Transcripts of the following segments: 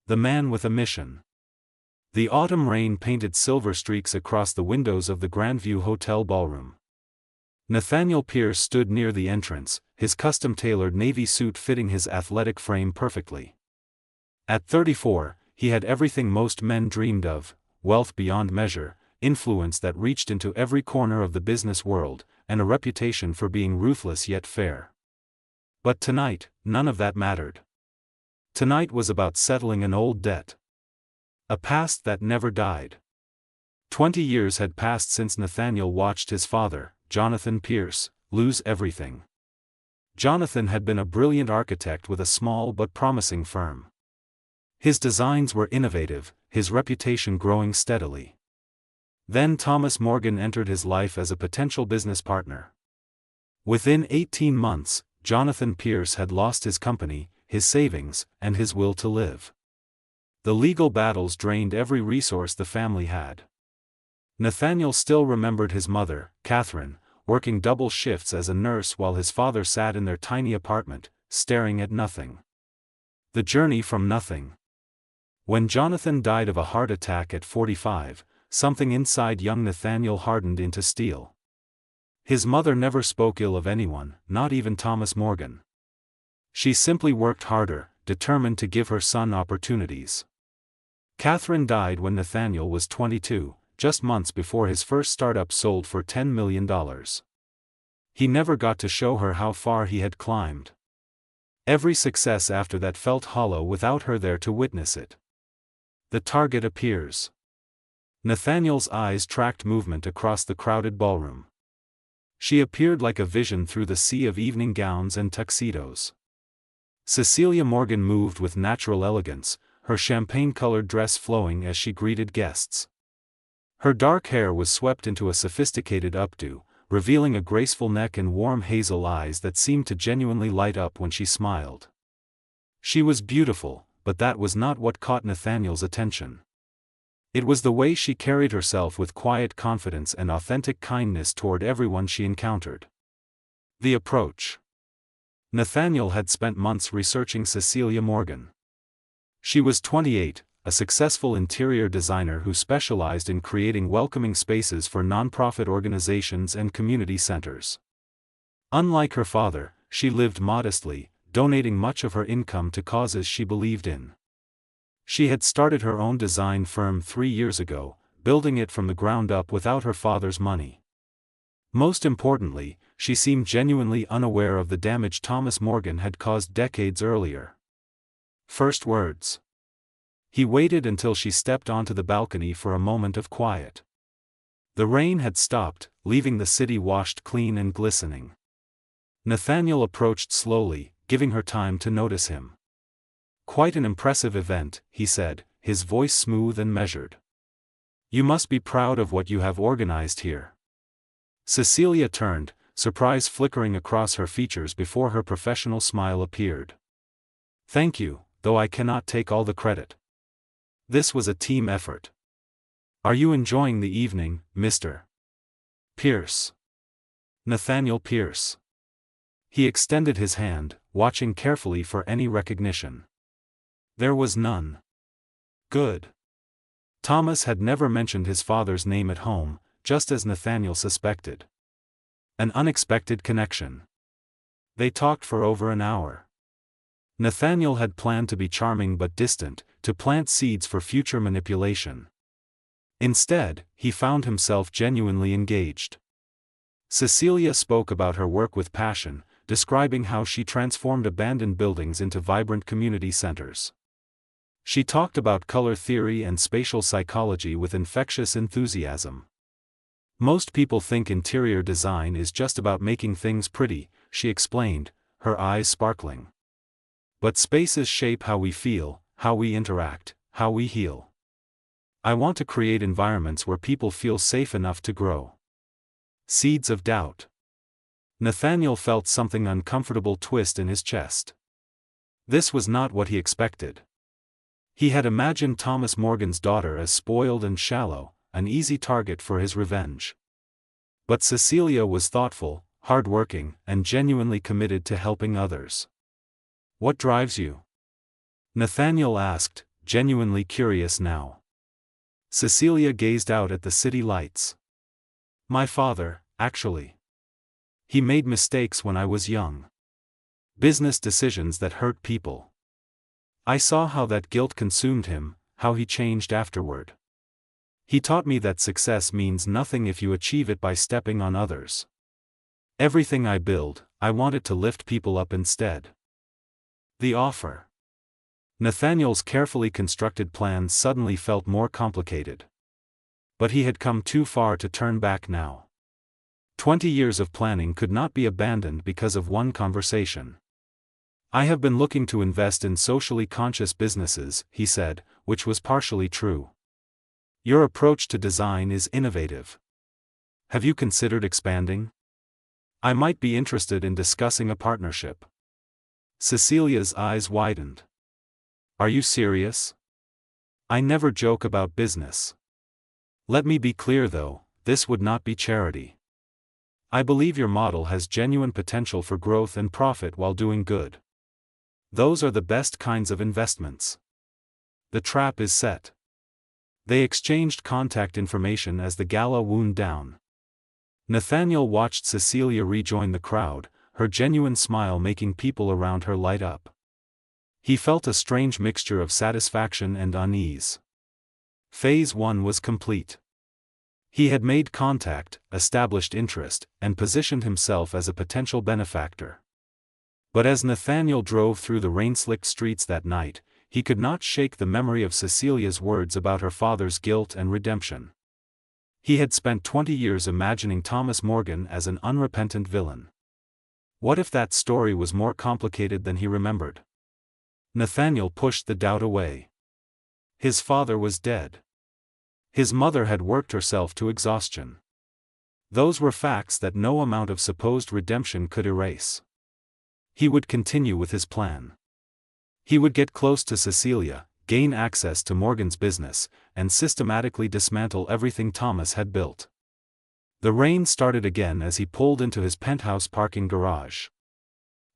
The man with a mission. The autumn rain painted silver streaks across the windows of the Grandview Hotel ballroom. Nathaniel Pierce stood near the entrance, his custom-tailored navy suit fitting his athletic frame perfectly. At 34, he had everything most men dreamed of: wealth beyond measure, influence that reached into every corner of the business world, and a reputation for being ruthless yet fair. But tonight, none of that mattered. Tonight was about settling an old debt. A past that never died. 20 years had passed since Nathaniel watched his father, Jonathan Pierce, lose everything. Jonathan had been a brilliant architect with a small but promising firm. His designs were innovative, his reputation growing steadily. Then Thomas Morgan entered his life as a potential business partner. Within 18 months, Jonathan Pierce had lost his company, his savings, and his will to live. The legal battles drained every resource the family had. Nathaniel still remembered his mother, Catherine, working double shifts as a nurse while his father sat in their tiny apartment, staring at nothing. The journey from nothing. When Jonathan died of a heart attack at 45, something inside young Nathaniel hardened into steel. His mother never spoke ill of anyone, not even Thomas Morgan. She simply worked harder, determined to give her son opportunities. Catherine died when Nathaniel was 22, just months before his first startup sold for $10 million. He never got to show her how far he had climbed. Every success after that felt hollow without her there to witness it. The target appears. Nathaniel's eyes tracked movement across the crowded ballroom. She appeared like a vision through the sea of evening gowns and tuxedos. Cecilia Morgan moved with natural elegance, her champagne-colored dress flowing as she greeted guests. Her dark hair was swept into a sophisticated updo, revealing a graceful neck and warm hazel eyes that seemed to genuinely light up when she smiled. She was beautiful, but that was not what caught Nathaniel's attention. It was the way she carried herself with quiet confidence and authentic kindness toward everyone she encountered. The approach. Nathaniel had spent months researching Cecilia Morgan. She was 28, a successful interior designer who specialized in creating welcoming spaces for nonprofit organizations and community centers. Unlike her father, she lived modestly, donating much of her income to causes she believed in. She had started her own design firm 3 years ago, building it from the ground up without her father's money. Most importantly, she seemed genuinely unaware of the damage Thomas Morgan had caused decades earlier. First words. He waited until she stepped onto the balcony for a moment of quiet. The rain had stopped, leaving the city washed clean and glistening. Nathaniel approached slowly, giving her time to notice him. "Quite an impressive event," he said, his voice smooth and measured. "You must be proud of what you have organized here." Cecilia turned, surprise flickering across her features before her professional smile appeared. "Thank you, though I cannot take all the credit. This was a team effort. Are you enjoying the evening, Mr. Pierce?" Nathaniel Pierce. He extended his hand, watching carefully for any recognition. There was none. Good. Thomas had never mentioned his father's name at home, just as Nathaniel suspected. An unexpected connection. They talked for over an hour. Nathaniel had planned to be charming but distant, to plant seeds for future manipulation. Instead, he found himself genuinely engaged. Cecilia spoke about her work with passion, describing how she transformed abandoned buildings into vibrant community centers. She talked about color theory and spatial psychology with infectious enthusiasm. "Most people think interior design is just about making things pretty," she explained, her eyes sparkling. "But spaces shape how we feel, how we interact, how we heal. I want to create environments where people feel safe enough to grow." Seeds of doubt. Nathaniel felt something uncomfortable twist in his chest. This was not what he expected. He had imagined Thomas Morgan's daughter as spoiled and shallow, an easy target for his revenge. But Cecilia was thoughtful, hardworking, and genuinely committed to helping others. "What drives you?" Nathaniel asked, genuinely curious now. Cecilia gazed out at the city lights. My father, actually. He made mistakes when I was young. Business decisions that hurt people. I saw how that guilt consumed him, how he changed afterward. He taught me that success means nothing if you achieve it by stepping on others. Everything I build, I wanted to lift people up instead. The offer. Nathaniel's carefully constructed plan suddenly felt more complicated. But he had come too far to turn back now. 20 years of planning could not be abandoned because of one conversation. I have been looking to invest in socially conscious businesses, he said, which was partially true. Your approach to design is innovative. Have you considered expanding? I might be interested in discussing a partnership. Cecilia's eyes widened. Are you serious? I never joke about business. Let me be clear though, this would not be charity. I believe your model has genuine potential for growth and profit while doing good. Those are the best kinds of investments. The trap is set. They exchanged contact information as the gala wound down. Nathaniel watched Cecilia rejoin the crowd, her genuine smile making people around her light up. He felt a strange mixture of satisfaction and unease. Phase 1 was complete. He had made contact, established interest, and positioned himself as a potential benefactor. But as Nathaniel drove through the rain-slicked streets that night, he could not shake the memory of Cecilia's words about her father's guilt and redemption. He had spent 20 years imagining Thomas Morgan as an unrepentant villain. What if that story was more complicated than he remembered? Nathaniel pushed the doubt away. His father was dead. His mother had worked herself to exhaustion. Those were facts that no amount of supposed redemption could erase. He would continue with his plan. He would get close to Cecilia, gain access to Morgan's business, and systematically dismantle everything Thomas had built. The rain started again as he pulled into his penthouse parking garage.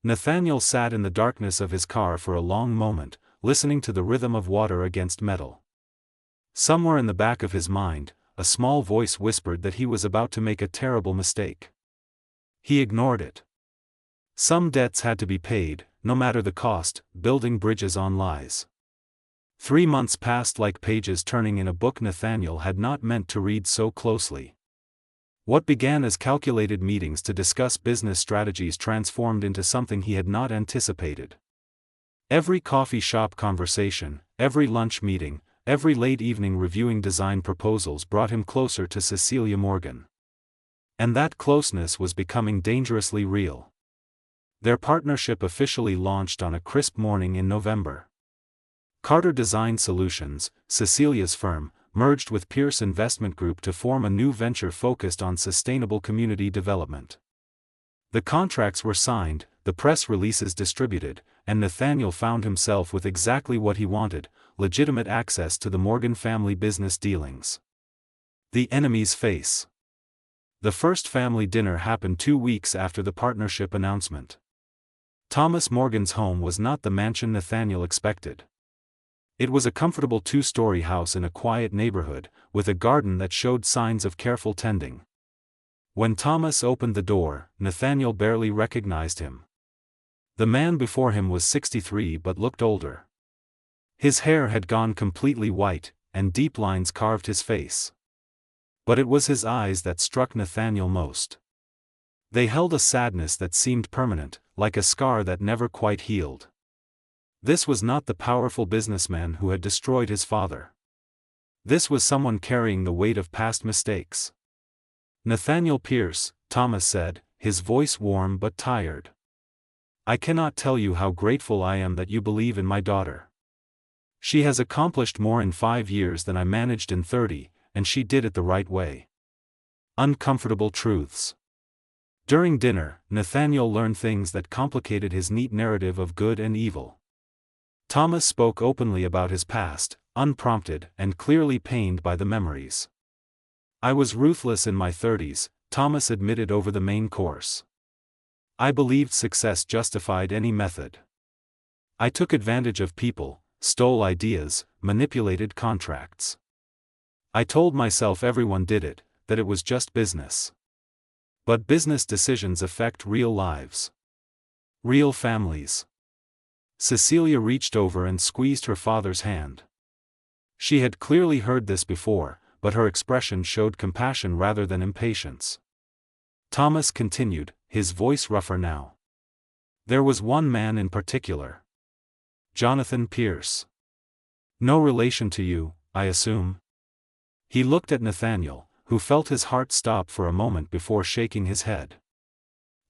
Nathaniel sat in the darkness of his car for a long moment, listening to the rhythm of water against metal. Somewhere in the back of his mind, a small voice whispered that he was about to make a terrible mistake. He ignored it. Some debts had to be paid, no matter the cost, building bridges on lies. 3 months passed like pages turning in a book Nathaniel had not meant to read so closely. What began as calculated meetings to discuss business strategies transformed into something he had not anticipated. Every coffee shop conversation, every lunch meeting, every late evening reviewing design proposals brought him closer to Cecilia Morgan. And that closeness was becoming dangerously real. Their partnership officially launched on a crisp morning in November. Carter Design Solutions, Cecilia's firm, merged with Pierce Investment Group to form a new venture focused on sustainable community development. The contracts were signed, the press releases distributed, and Nathaniel found himself with exactly what he wanted: legitimate access to the Morgan family business dealings. The enemy's face. The first family dinner happened 2 weeks after the partnership announcement. Thomas Morgan's home was not the mansion Nathaniel expected. It was a comfortable 2-story house in a quiet neighborhood, with a garden that showed signs of careful tending. When Thomas opened the door, Nathaniel barely recognized him. The man before him was 63 but looked older. His hair had gone completely white, and deep lines carved his face. But it was his eyes that struck Nathaniel most. They held a sadness that seemed permanent, like a scar that never quite healed. This was not the powerful businessman who had destroyed his father. This was someone carrying the weight of past mistakes. Nathaniel Pierce, Thomas said, his voice warm but tired. I cannot tell you how grateful I am that you believe in my daughter. She has accomplished more in 5 years than I managed in 30, and she did it the right way. Uncomfortable truths. During dinner, Nathaniel learned things that complicated his neat narrative of good and evil. Thomas spoke openly about his past, unprompted and clearly pained by the memories. I was ruthless in my 30s, Thomas admitted over the main course. I believed success justified any method. I took advantage of people, stole ideas, manipulated contracts. I told myself everyone did it, that it was just business. But business decisions affect real lives. Real families. Cecilia reached over and squeezed her father's hand. She had clearly heard this before, but her expression showed compassion rather than impatience. Thomas continued, his voice rougher now. There was one man in particular. Jonathan Pierce. No relation to you, I assume? He looked at Nathaniel, who felt his heart stop for a moment before shaking his head.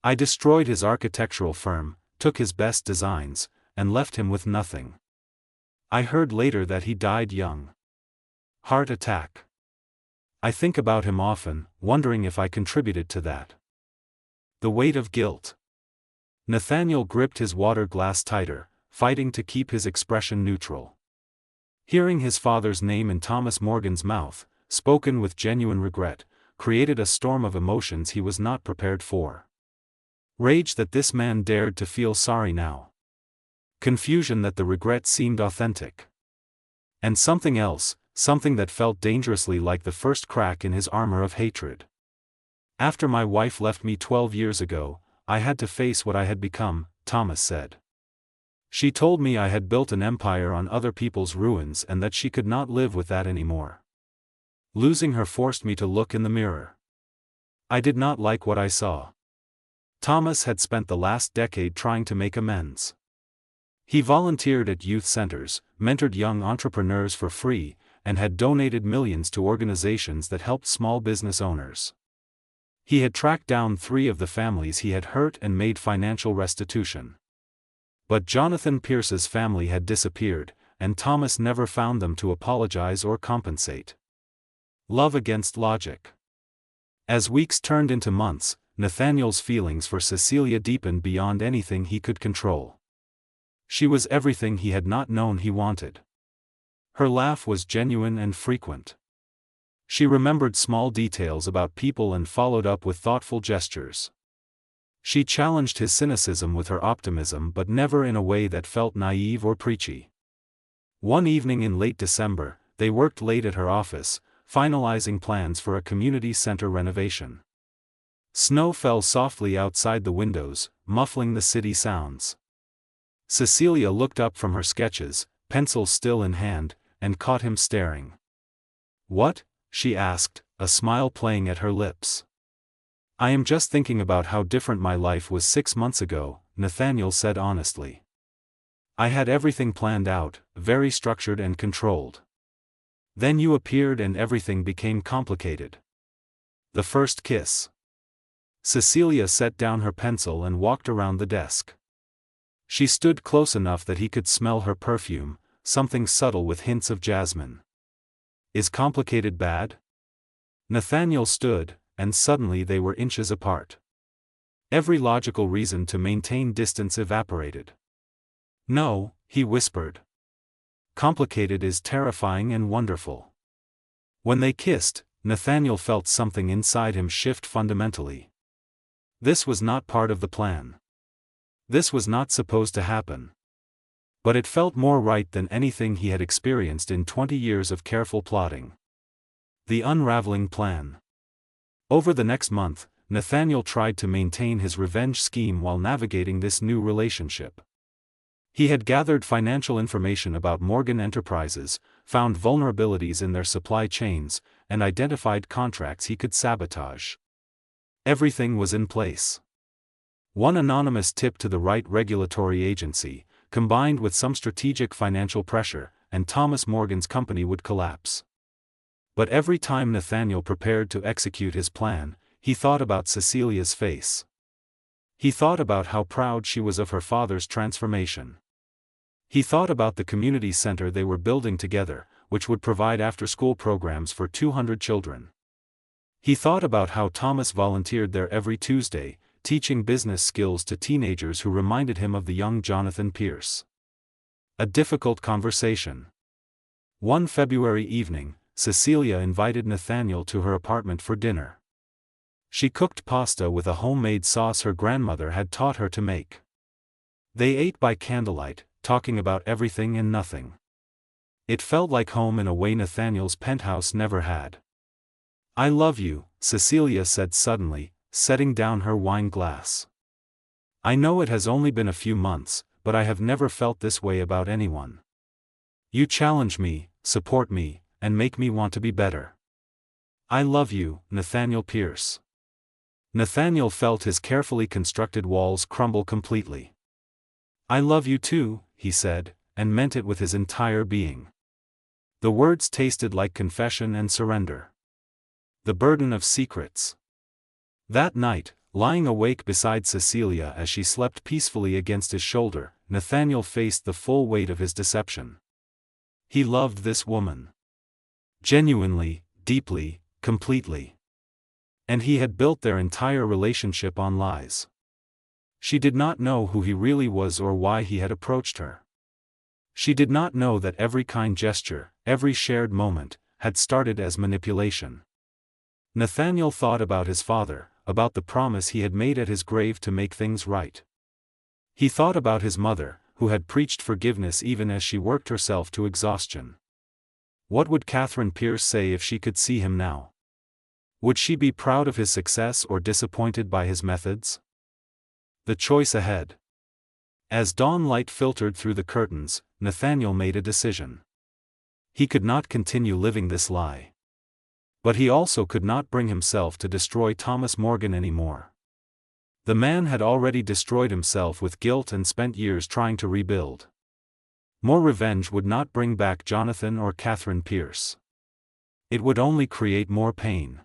I destroyed his architectural firm, took his best designs, and left him with nothing. I heard later that he died young. Heart attack. I think about him often, wondering if I contributed to that. The weight of guilt. Nathaniel gripped his water glass tighter, fighting to keep his expression neutral. Hearing his father's name in Thomas Morgan's mouth, spoken with genuine regret, created a storm of emotions he was not prepared for. Rage that this man dared to feel sorry now. Confusion that the regret seemed authentic. And something else, something that felt dangerously like the first crack in his armor of hatred. After my wife left me 12 years ago, I had to face what I had become, Thomas said. She told me I had built an empire on other people's ruins and that she could not live with that anymore. Losing her forced me to look in the mirror. I did not like what I saw. Thomas had spent the last decade trying to make amends. He volunteered at youth centers, mentored young entrepreneurs for free, and had donated millions to organizations that helped small business owners. He had tracked down 3 of the families he had hurt and made financial restitution. But Jonathan Pierce's family had disappeared, and Thomas never found them to apologize or compensate. Love against logic. As weeks turned into months, Nathaniel's feelings for Cecilia deepened beyond anything he could control. She was everything he had not known he wanted. Her laugh was genuine and frequent. She remembered small details about people and followed up with thoughtful gestures. She challenged his cynicism with her optimism, but never in a way that felt naive or preachy. One evening in late December, they worked late at her office, finalizing plans for a community center renovation. Snow fell softly outside the windows, muffling the city sounds. Cecilia looked up from her sketches, pencil still in hand, and caught him staring. "What?" she asked, a smile playing at her lips. "I am just thinking about how different my life was 6 months ago," Nathaniel said honestly. "I had everything planned out, very structured and controlled. Then you appeared and everything became complicated." The first kiss. Cecilia set down her pencil and walked around the desk. She stood close enough that he could smell her perfume, something subtle with hints of jasmine. "Is complicated bad?" Nathaniel stood, and suddenly they were inches apart. Every logical reason to maintain distance evaporated. "No," he whispered. "Complicated is terrifying and wonderful." When they kissed, Nathaniel felt something inside him shift fundamentally. This was not part of the plan. This was not supposed to happen. But it felt more right than anything he had experienced in 20 years of careful plotting. The unraveling plan. Over the next month, Nathaniel tried to maintain his revenge scheme while navigating this new relationship. He had gathered financial information about Morgan Enterprises, found vulnerabilities in their supply chains, and identified contracts he could sabotage. Everything was in place. One anonymous tip to the right regulatory agency, combined with some strategic financial pressure, and Thomas Morgan's company would collapse. But every time Nathaniel prepared to execute his plan, he thought about Cecilia's face. He thought about how proud she was of her father's transformation. He thought about the community center they were building together, which would provide after-school programs for 200 children. He thought about how Thomas volunteered there every Tuesday, teaching business skills to teenagers who reminded him of the young Jonathan Pierce. A difficult conversation. One February evening, Cecilia invited Nathaniel to her apartment for dinner. She cooked pasta with a homemade sauce her grandmother had taught her to make. They ate by candlelight, talking about everything and nothing. It felt like home in a way Nathaniel's penthouse never had. "I love you," Cecilia said suddenly, setting down her wine glass. "I know it has only been a few months, but I have never felt this way about anyone. You challenge me, support me, and make me want to be better. I love you, Nathaniel Pierce." Nathaniel felt his carefully constructed walls crumble completely. "I love you too," he said, and meant it with his entire being. The words tasted like confession and surrender. The burden of secrets. That night, lying awake beside Cecilia as she slept peacefully against his shoulder, Nathaniel faced the full weight of his deception. He loved this woman. Genuinely, deeply, completely. And he had built their entire relationship on lies. She did not know who he really was or why he had approached her. She did not know that every kind gesture, every shared moment, had started as manipulation. Nathaniel thought about his father, about the promise he had made at his grave to make things right. He thought about his mother, who had preached forgiveness even as she worked herself to exhaustion. What would Catherine Pierce say if she could see him now? Would she be proud of his success or disappointed by his methods? The choice ahead. As dawn light filtered through the curtains, Nathaniel made a decision. He could not continue living this lie. But he also could not bring himself to destroy Thomas Morgan anymore. The man had already destroyed himself with guilt and spent years trying to rebuild. More revenge would not bring back Jonathan or Catherine Pierce. It would only create more pain.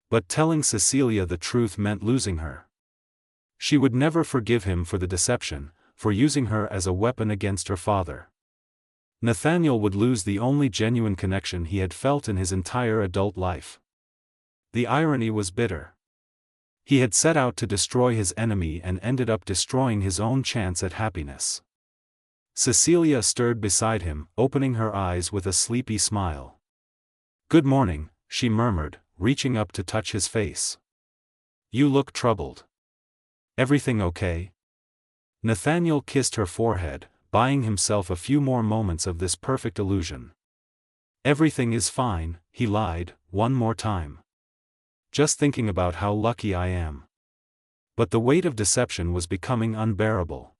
But telling Cecilia the truth meant losing her. She would never forgive him for the deception, for using her as a weapon against her father. Nathaniel would lose the only genuine connection he had felt in his entire adult life. The irony was bitter. He had set out to destroy his enemy and ended up destroying his own chance at happiness. Cecilia stirred beside him, opening her eyes with a sleepy smile. "Good morning," she murmured, reaching up to touch his face. "You look troubled. Everything okay?" Nathaniel kissed her forehead, buying himself a few more moments of this perfect illusion. "Everything is fine," he lied, one more time. "Just thinking about how lucky I am." But the weight of deception was becoming unbearable.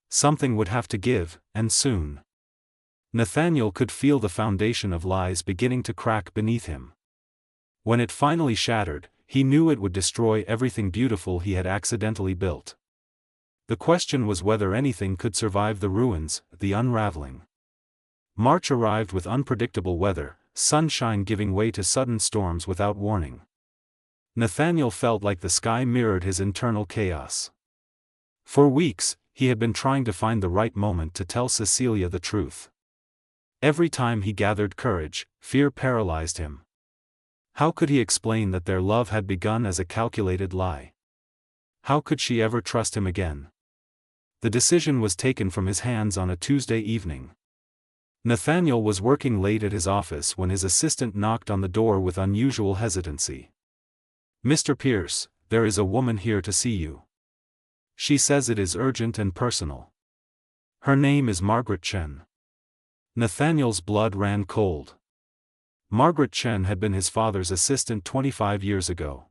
Something would have to give, and soon. Nathaniel could feel the foundation of lies beginning to crack beneath him. When it finally shattered, he knew it would destroy everything beautiful he had accidentally built. The question was whether anything could survive the ruins, the unraveling. March arrived with unpredictable weather, sunshine giving way to sudden storms without warning. Nathaniel felt like the sky mirrored his internal chaos. For weeks, he had been trying to find the right moment to tell Cecilia the truth. Every time he gathered courage, fear paralyzed him. How could he explain that their love had begun as a calculated lie? How could she ever trust him again? The decision was taken from his hands on a Tuesday evening. Nathaniel was working late at his office when his assistant knocked on the door with unusual hesitancy. "Mr. Pierce, there is a woman here to see you. She says it is urgent and personal. Her name is Margaret Chen." Nathaniel's blood ran cold. Margaret Chen had been his father's assistant 25 years ago.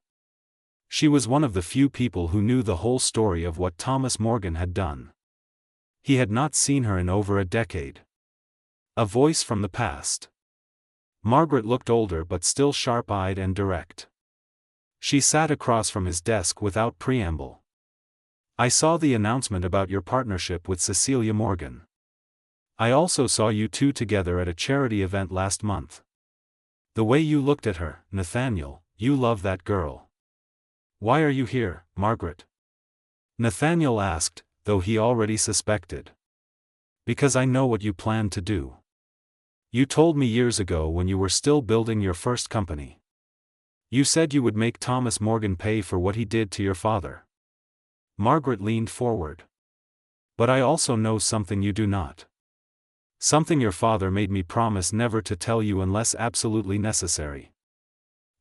She was one of the few people who knew the whole story of what Thomas Morgan had done. He had not seen her in over a decade. A voice from the past. Margaret looked older but still sharp-eyed and direct. She sat across from his desk without preamble. "I saw the announcement about your partnership with Cecilia Morgan. I also saw you two together at a charity event last month. The way you looked at her, Nathaniel, you love that girl. Why are you here, Margaret?" Nathaniel asked, though he already suspected. "Because I know what you plan to do. You told me years ago when you were still building your first company. You said you would make Thomas Morgan pay for what he did to your father." Margaret leaned forward. "But I also know something you do not. Something your father made me promise never to tell you unless absolutely necessary.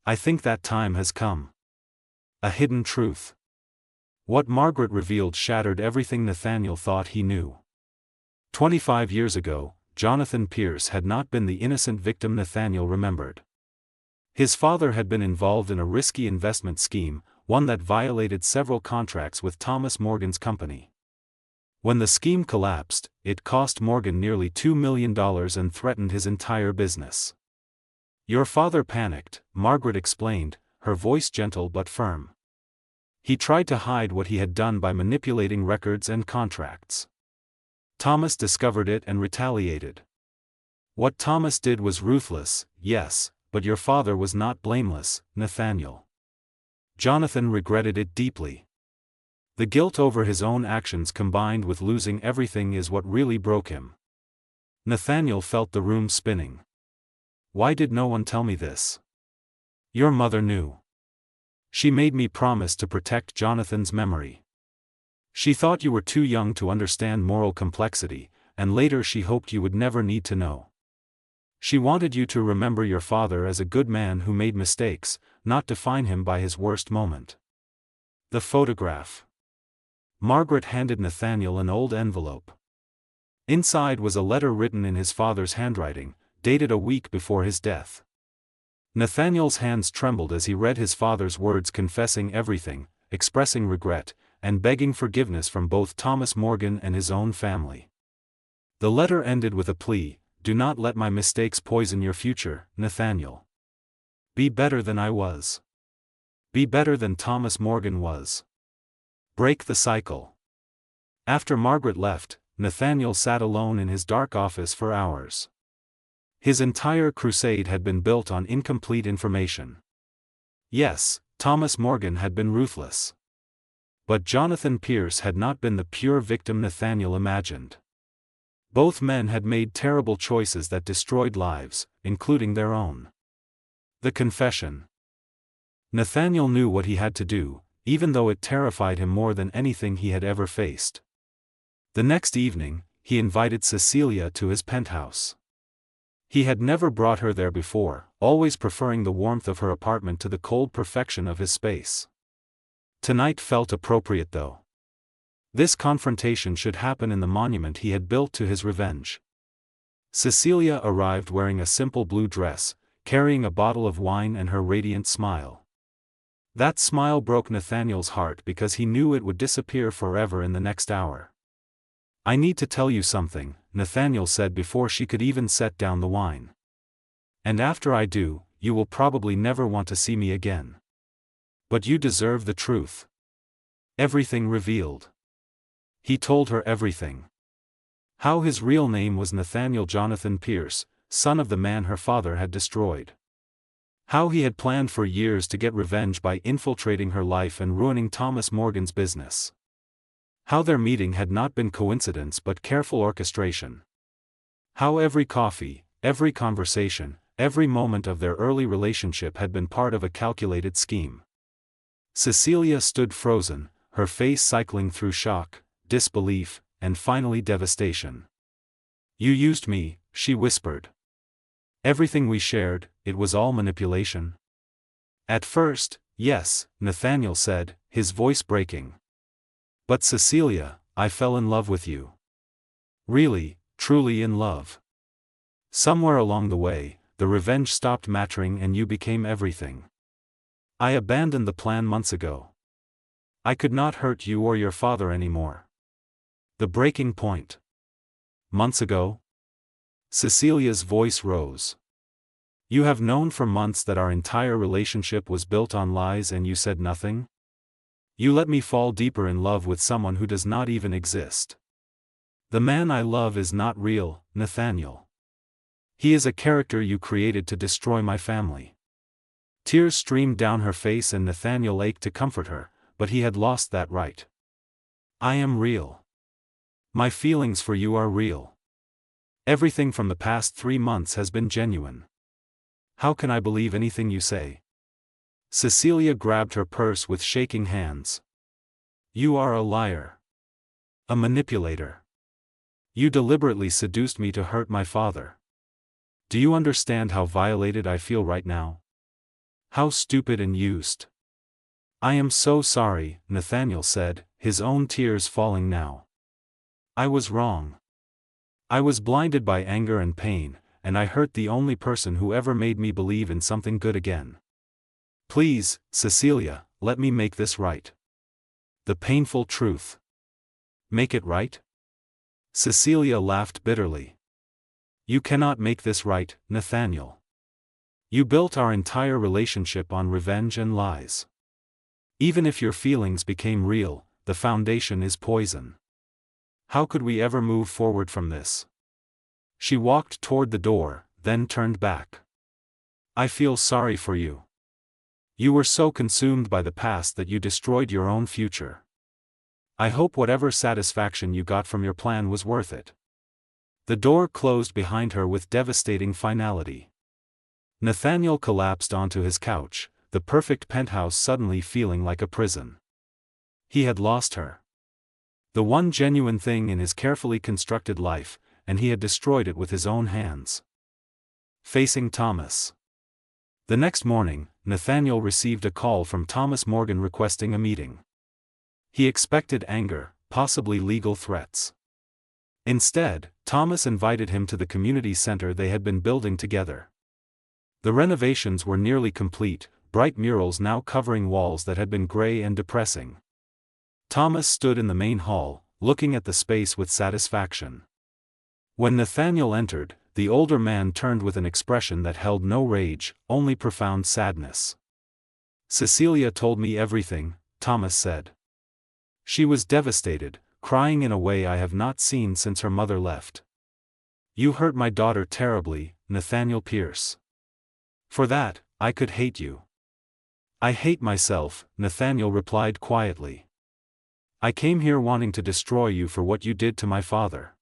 I think that time has come. A hidden truth." What Margaret revealed shattered everything Nathaniel thought he knew. 25 years ago, Jonathan Pierce had not been the innocent victim Nathaniel remembered. His father had been involved in a risky investment scheme, one that violated several contracts with Thomas Morgan's company. When the scheme collapsed, it cost Morgan nearly $2 million and threatened his entire business. "Your father panicked," Margaret explained, her voice gentle but firm. "He tried to hide what he had done by manipulating records and contracts. Thomas discovered it and retaliated. What Thomas did was ruthless, yes, but your father was not blameless, Nathaniel. Jonathan regretted it deeply. The guilt over his own actions combined with losing everything is what really broke him." Nathaniel felt the room spinning. "Why did no one tell me this?" "Your mother knew. She made me promise to protect Jonathan's memory. She thought you were too young to understand moral complexity, and later she hoped you would never need to know. She wanted you to remember your father as a good man who made mistakes, not define him by his worst moment." The photograph. Margaret handed Nathaniel an old envelope. Inside was a letter written in his father's handwriting, dated a week before his death. Nathaniel's hands trembled as he read his father's words confessing everything, expressing regret, and begging forgiveness from both Thomas Morgan and his own family. The letter ended with a plea: "Do not let my mistakes poison your future, Nathaniel. Be better than I was. Be better than Thomas Morgan was. Break the cycle." After Margaret left, Nathaniel sat alone in his dark office for hours. His entire crusade had been built on incomplete information. Yes, Thomas Morgan had been ruthless. But Jonathan Pierce had not been the pure victim Nathaniel imagined. Both men had made terrible choices that destroyed lives, including their own. The confession. Nathaniel knew what he had to do, even though it terrified him more than anything he had ever faced. The next evening, he invited Cecilia to his penthouse. He had never brought her there before, always preferring the warmth of her apartment to the cold perfection of his space. Tonight felt appropriate though. This confrontation should happen in the monument he had built to his revenge. Cecilia arrived wearing a simple blue dress, carrying a bottle of wine and her radiant smile. That smile broke Nathaniel's heart because he knew it would disappear forever in the next hour. "I need to tell you something," Nathaniel said before she could even set down the wine. "And after I do, you will probably never want to see me again. But you deserve the truth." Everything revealed. He told her everything. How his real name was Nathaniel Jonathan Pierce, son of the man her father had destroyed. How he had planned for years to get revenge by infiltrating her life and ruining Thomas Morgan's business. How their meeting had not been coincidence but careful orchestration. How every coffee, every conversation, every moment of their early relationship had been part of a calculated scheme. Cecilia stood frozen, her face cycling through shock, disbelief, and finally devastation. "You used me," she whispered. "Everything we shared, it was all manipulation?" "At first, yes," Nathaniel said, his voice breaking. "But Cecilia, I fell in love with you. Really, truly in love. Somewhere along the way, the revenge stopped mattering and you became everything. I abandoned the plan months ago. I could not hurt you or your father anymore." The breaking point. "Months ago?" Cecilia's voice rose. "You have known for months that our entire relationship was built on lies and you said nothing? You let me fall deeper in love with someone who does not even exist. The man I love is not real, Nathaniel. He is a character you created to destroy my family." Tears streamed down her face and Nathaniel ached to comfort her, but he had lost that right. "I am real. My feelings for you are real. Everything from the past 3 months has been genuine. How can I believe anything you say?" Cecilia grabbed her purse with shaking hands. "You are a liar. A manipulator. You deliberately seduced me to hurt my father. Do you understand how violated I feel right now? How stupid and used?" "I am so sorry," Nathaniel said, his own tears falling now. "I was wrong. I was blinded by anger and pain, and I hurt the only person who ever made me believe in something good again. Please, Cecilia, let me make this right. The painful truth. Make it right? Cecilia laughed bitterly. You cannot make this right, Nathaniel. You built our entire relationship on revenge and lies. Even if your feelings became real, the foundation is poison. How could we ever move forward from this? She walked toward the door, then turned back. I feel sorry for you. You were so consumed by the past that you destroyed your own future. I hope whatever satisfaction you got from your plan was worth it. The door closed behind her with devastating finality. Nathaniel collapsed onto his couch, the perfect penthouse suddenly feeling like a prison. He had lost her. The one genuine thing in his carefully constructed life, and he had destroyed it with his own hands. Facing Thomas. The next morning, Nathaniel received a call from Thomas Morgan requesting a meeting. He expected anger, possibly legal threats. Instead, Thomas invited him to the community center they had been building together. The renovations were nearly complete, bright murals now covering walls that had been gray and depressing. Thomas stood in the main hall, looking at the space with satisfaction. When Nathaniel entered, the older man turned with an expression that held no rage, only profound sadness. Cecilia told me everything, Thomas said. She was devastated, crying in a way I have not seen since her mother left. You hurt my daughter terribly, Nathaniel Pierce. For that, I could hate you. I hate myself, Nathaniel replied quietly. I came here wanting to destroy you for what you did to my father.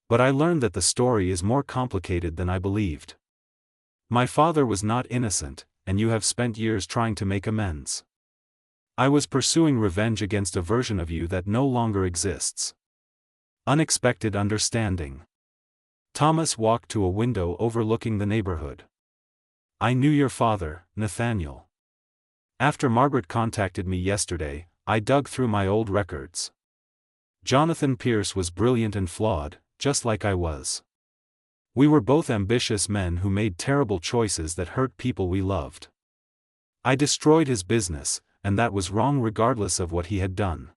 But I learned that the story is more complicated than I believed. My father was not innocent, and you have spent years trying to make amends. I was pursuing revenge against a version of you that no longer exists. Unexpected understanding. Thomas walked to a window overlooking the neighborhood. I knew your father, Nathaniel. After Margaret contacted me yesterday, I dug through my old records. Jonathan Pierce was brilliant and flawed, just like I was. We were both ambitious men who made terrible choices that hurt people we loved. I destroyed his business, and that was wrong regardless of what he had done.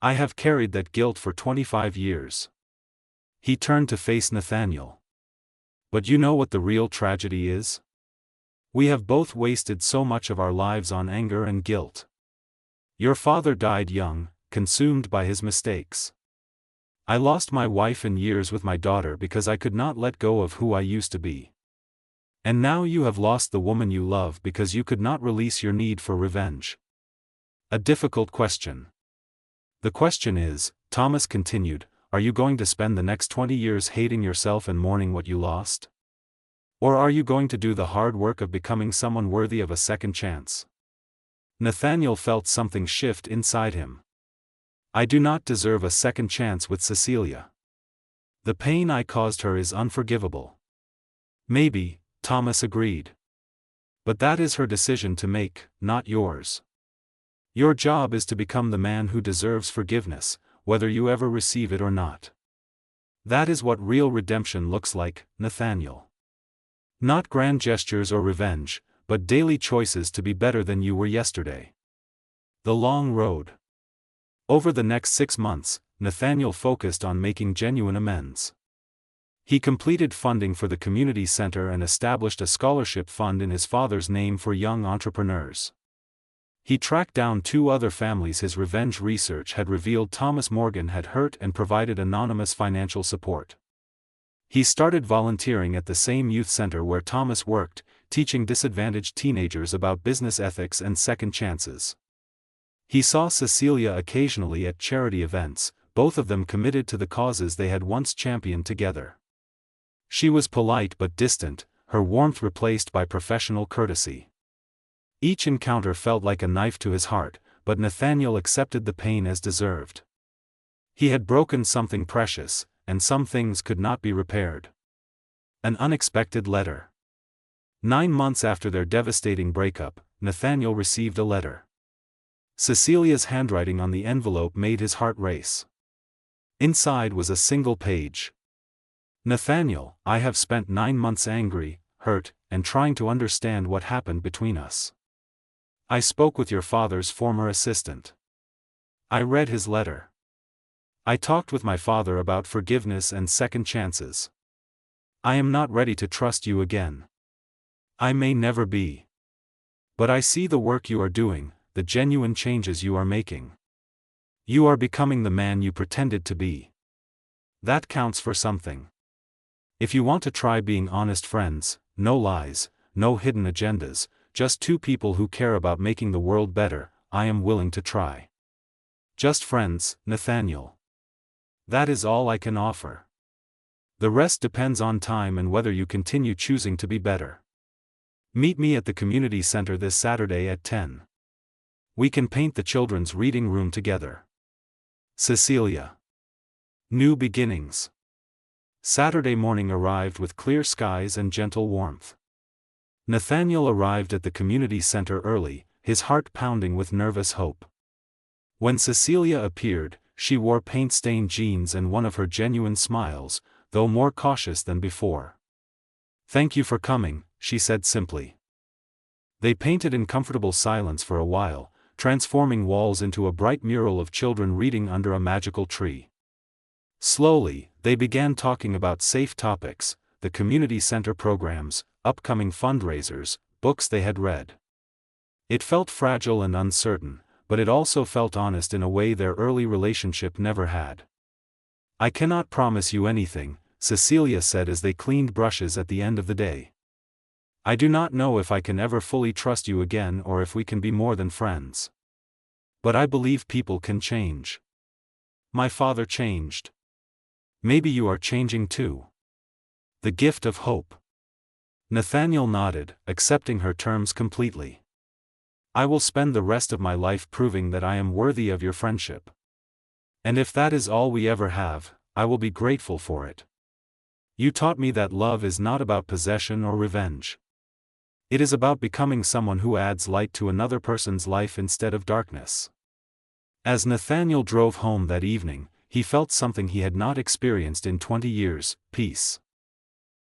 I have carried that guilt for 25 years. He turned to face Nathaniel. But you know what the real tragedy is? We have both wasted so much of our lives on anger and guilt. Your father died young, consumed by his mistakes. I lost my wife and years with my daughter because I could not let go of who I used to be. And now you have lost the woman you love because you could not release your need for revenge. A difficult question. The question is, Thomas continued, are you going to spend the next 20 years hating yourself and mourning what you lost? Or are you going to do the hard work of becoming someone worthy of a second chance? Nathaniel felt something shift inside him. I do not deserve a second chance with Cecilia. The pain I caused her is unforgivable. Maybe, Thomas agreed. But that is her decision to make, not yours. Your job is to become the man who deserves forgiveness, whether you ever receive it or not. That is what real redemption looks like, Nathaniel. Not grand gestures or revenge, but daily choices to be better than you were yesterday. The long road. Over the next 6 months, Nathaniel focused on making genuine amends. He completed funding for the community center and established a scholarship fund in his father's name for young entrepreneurs. He tracked down 2 other families his revenge research had revealed Thomas Morgan had hurt and provided anonymous financial support. He started volunteering at the same youth center where Thomas worked, teaching disadvantaged teenagers about business ethics and second chances. He saw Cecilia occasionally at charity events, both of them committed to the causes they had once championed together. She was polite but distant, her warmth replaced by professional courtesy. Each encounter felt like a knife to his heart, but Nathaniel accepted the pain as deserved. He had broken something precious, and some things could not be repaired. An unexpected letter. 9 months after their devastating breakup, Nathaniel received a letter. Cecilia's handwriting on the envelope made his heart race. Inside was a single page. Nathaniel, I have spent 9 months angry, hurt, and trying to understand what happened between us. I spoke with your father's former assistant. I read his letter. I talked with my father about forgiveness and second chances. I am not ready to trust you again. I may never be. But I see the work you are doing, the genuine changes you are making. You are becoming the man you pretended to be. That counts for something. If you want to try being honest friends, no lies, no hidden agendas, just two people who care about making the world better, I am willing to try. Just friends, Nathaniel. That is all I can offer. The rest depends on time and whether you continue choosing to be better. Meet me at the community center this Saturday at 10. We can paint the children's reading room together. Cecilia. New beginnings. Saturday morning arrived with clear skies and gentle warmth. Nathaniel arrived at the community center early, his heart pounding with nervous hope. When Cecilia appeared, she wore paint-stained jeans and one of her genuine smiles, though more cautious than before. "Thank you for coming," she said simply. They painted in comfortable silence for a while, transforming walls into a bright mural of children reading under a magical tree. Slowly, they began talking about safe topics, the community center programs, upcoming fundraisers, books they had read. It felt fragile and uncertain, but it also felt honest in a way their early relationship never had. "I cannot promise you anything," Cecilia said as they cleaned brushes at the end of the day. "I do not know if I can ever fully trust you again or if we can be more than friends. But I believe people can change. My father changed. Maybe you are changing too." The gift of hope. Nathaniel nodded, accepting her terms completely. "I will spend the rest of my life proving that I am worthy of your friendship. And if that is all we ever have, I will be grateful for it. You taught me that love is not about possession or revenge. It is about becoming someone who adds light to another person's life instead of darkness." As Nathaniel drove home that evening, he felt something he had not experienced in 20 years, peace.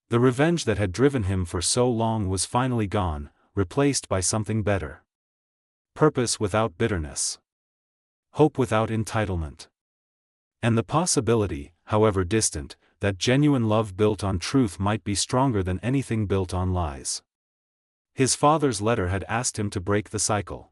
The revenge that had driven him for so long was finally gone, replaced by something better. Purpose without bitterness. Hope without entitlement. And the possibility, however distant, that genuine love built on truth might be stronger than anything built on lies. His father's letter had asked him to break the cycle.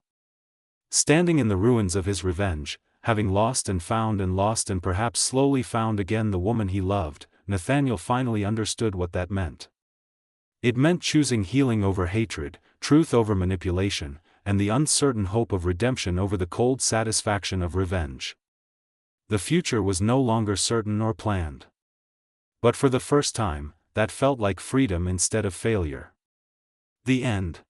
Standing in the ruins of his revenge, having lost and perhaps slowly found again the woman he loved, Nathaniel finally understood what that meant. It meant choosing healing over hatred, truth over manipulation, and the uncertain hope of redemption over the cold satisfaction of revenge. The future was no longer certain or planned. But for the first time, that felt like freedom instead of failure. The end.